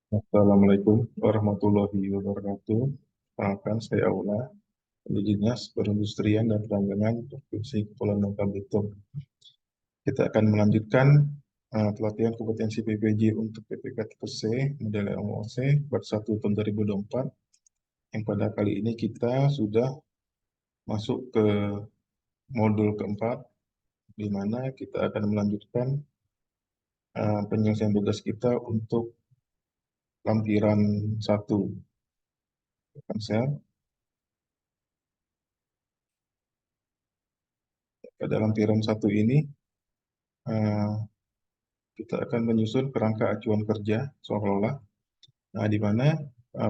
Assalamualaikum warahmatullahi wabarakatuh. Perkenalkan, saya Aula, di Dinas Perindustrian dan Perdagangan Provinsi Kepulauan Bangka Belitung. Kita akan melanjutkan pelatihan kompetensi PPJ untuk PPK tipe C, model MOC, bab 1 tahun 2024, yang pada kali ini kita sudah masuk ke modul keempat, di mana kita akan melanjutkan penyelesaian tugas kita untuk lampiran 1. Konsep. Pada lampiran 1 ini, eh, kita akan menyusun kerangka acuan kerja seolah-olah, di mana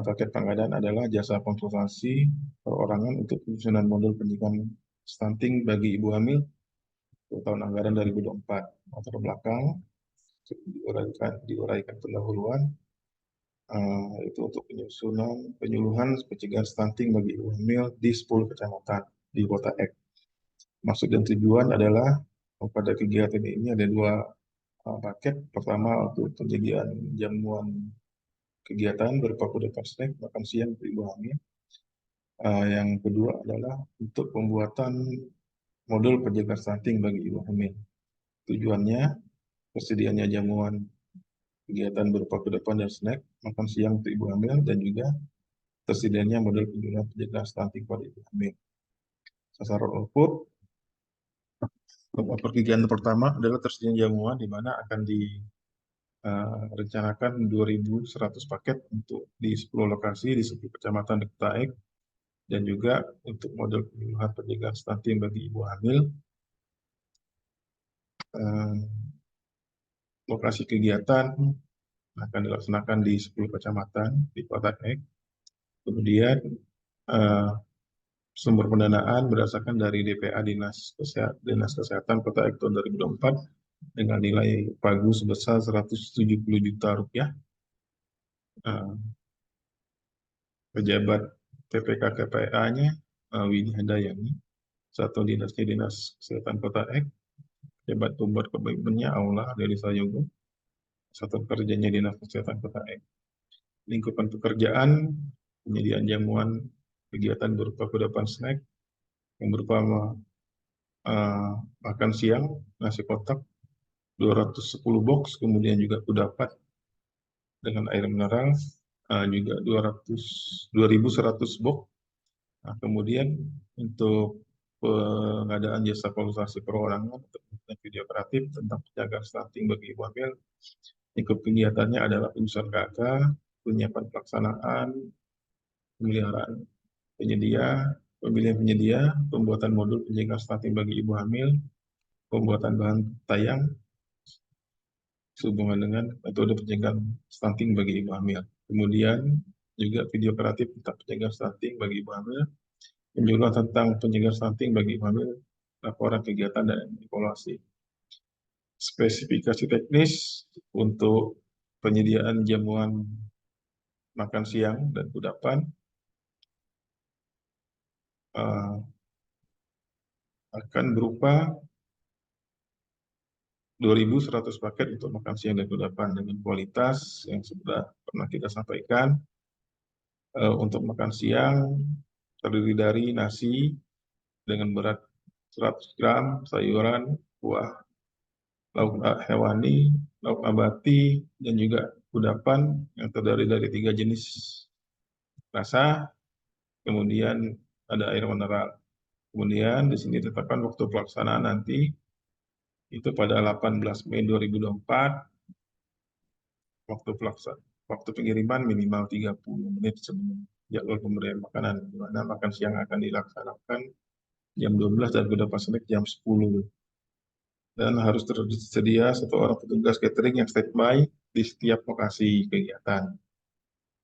paket pengadaan adalah jasa konsultasi perorangan untuk penyusunan modul pendidikan stunting bagi ibu hamil untuk tahun anggaran 2024. Latar belakang diuraikan pendahuluan, itu untuk penyuluhan pencegahan stunting bagi ibu hamil di 10 kecamatan di Kota Ek. Maksud dan tujuan adalah pada kegiatan ini ada dua paket. Pertama, untuk penyediaan jamuan kegiatan berupa kudapan snack makan siang untuk ibu hamil. Yang kedua adalah untuk pembuatan modul penjaga stunting bagi ibu hamil. Tujuannya persediaannya jamuan kegiatan berupa kudapan dan snack makan siang untuk ibu hamil, dan juga tersedianya modul penjaga stunting pada ibu hamil. Sasaran output kegiatan pertama adalah tersedianya jamuan, di mana akan rencanakan 2.100 paket untuk di 10 lokasi di 10 kecamatan di Kota Ek, dan juga untuk model penyuluhan pencegahan stunting bagi ibu hamil. Lokasi kegiatan akan dilaksanakan di 10 kecamatan di Kota Ek. Kemudian sumber pendanaan berdasarkan dari DPA Dinas Kesehatan Kota Ek tahun 2024 dengan nilai pagu sebesar 170 juta rupiah. Pejabat PPK KPA-nya Widi Handayani, satu dinasnya Dinas Kesehatan Kota Ek. Pejabat pembuat komitmennya Aula dari Sayogo, satu kerjanya Dinas Kesehatan Kota Ek. Lingkupan pekerjaan penyediaan jamuan kegiatan berupa kudapan snack yang berupa makan siang nasi kotak 210 box, kemudian juga kudapan dengan air mineral juga 2.100 box. Kemudian untuk pengadaan jasa konsultasi perorangan untuk video kreatif tentang penjagaan stunting bagi ibu hamil. Lingkup kegiatannya adalah penyusunan KK, penyiapan pelaksanaan, pemeliharaan pemilihan penyedia, pembuatan modul penjagaan stunting bagi ibu hamil, pembuatan bahan tayang sehubungan dengan metode penjagaan stunting bagi ibu hamil. Kemudian juga video kreatif tentang penjagaan stunting bagi ibu hamil, penyuluhan tentang penjagaan stunting bagi ibu hamil, laporan kegiatan dan evaluasi. Spesifikasi teknis untuk penyediaan jamuan makan siang dan kudapan akan berupa 2.100 paket untuk makan siang dan kudapan dengan kualitas yang sudah pernah kita sampaikan. Untuk makan siang terdiri dari nasi dengan berat 100 gram, sayuran, buah, lauk hewani, lauk nabati, dan juga kudapan yang terdiri dari 3 jenis rasa, kemudian ada air mineral. Kemudian di sini ditetapkan waktu pelaksanaan nanti itu pada 18 Mei 2024. Waktu pengiriman minimal 30 menit sebelum jadwal pemberian makanan, di mana makan siang akan dilaksanakan jam 12 dan kudapan snack jam 10. Dan harus tersedia 1 orang petugas catering yang standby di setiap lokasi kegiatan.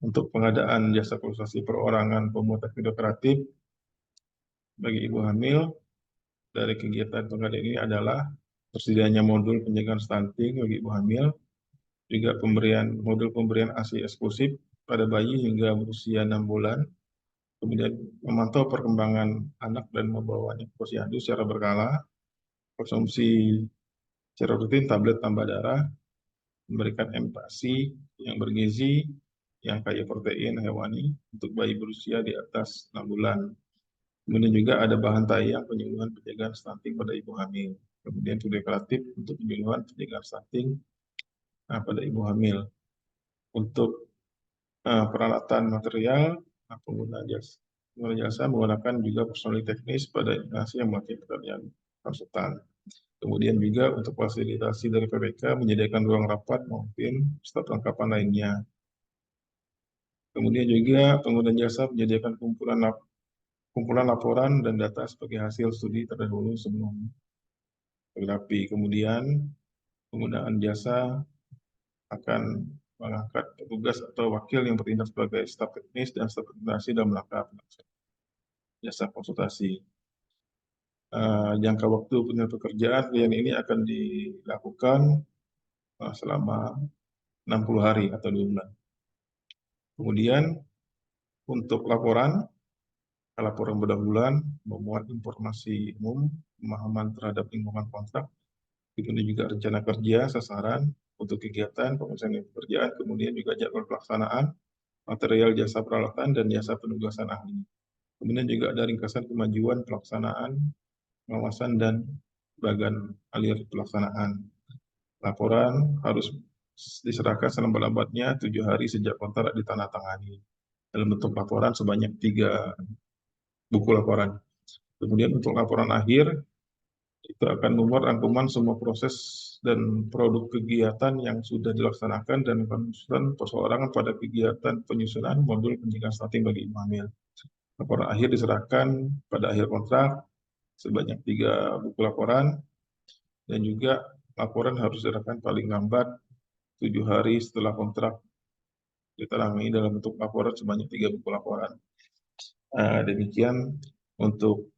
Untuk pengadaan jasa konsultasi perorangan pembuatan video kreatif bagi ibu hamil, dari kegiatan pengadaan ini adalah tersedianya modul penjagaan stunting bagi ibu hamil, juga modul pemberian ASI eksklusif pada bayi hingga berusia 6 bulan, kemudian memantau perkembangan anak dan membawanya ke posyandu secara berkala, konsumsi secara rutin tablet tambah darah, memberikan MPASI yang bergizi, yang kaya protein hewani untuk bayi berusia di atas 6 bulan. Kemudian juga ada bahan tayang penyuluhan pencegahan stunting pada ibu hamil. Kemudian video kreatif untuk penyuluhan pencegahan stunting pada ibu hamil. Untuk peralatan material, pengguna jasa menggunakan juga personil teknis pada instansi yang melakukan pekerjaan konsultan. Kemudian juga untuk fasilitasi dari PPK menyediakan ruang rapat maupun staf perlengkapan lainnya. Kemudian juga pengguna jasa menyediakan kumpulan laporan dan data sebagai hasil studi terdahulu sebelum fotografi. Kemudian penggunaan jasa akan mengangkat petugas atau wakil yang bertindak sebagai staf teknis dan staf koordinasi dalam rangka jasa konsultasi. Jangka waktu pekerjaan klien ini akan dilakukan selama 60 hari atau 2 bulan. Kemudian untuk laporan bulan memuat informasi umum, pemahaman terhadap lingkungan kontrak, kemudian juga rencana kerja, sasaran untuk kegiatan, pemesanan pekerjaan, kemudian juga jadwal pelaksanaan, material jasa peralatan, dan jasa penugasan ahli. Kemudian juga ada ringkasan kemajuan pelaksanaan, pengawasan, dan bagan alir pelaksanaan. Laporan harus diserahkan selambat-lambatnya 7 hari sejak kontrak ditandatangani. Dalam bentuk laporan sebanyak 3 buku laporan. Kemudian untuk laporan akhir, itu akan memuat rangkuman semua proses dan produk kegiatan yang sudah dilaksanakan dan penyusunan perseorangan pada kegiatan penyusunan modul pencegahan stunting bagi ibu hamil. Laporan akhir diserahkan pada akhir kontrak sebanyak 3 buku laporan, dan juga laporan harus diserahkan paling lambat 7 hari setelah kontrak ditandatangani dalam bentuk laporan sebanyak 3 buku laporan. Demikian untuk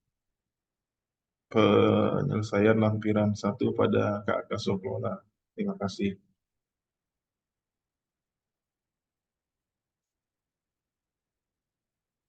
penyelesaian lampiran 1 pada KAK Soklola. Terima kasih.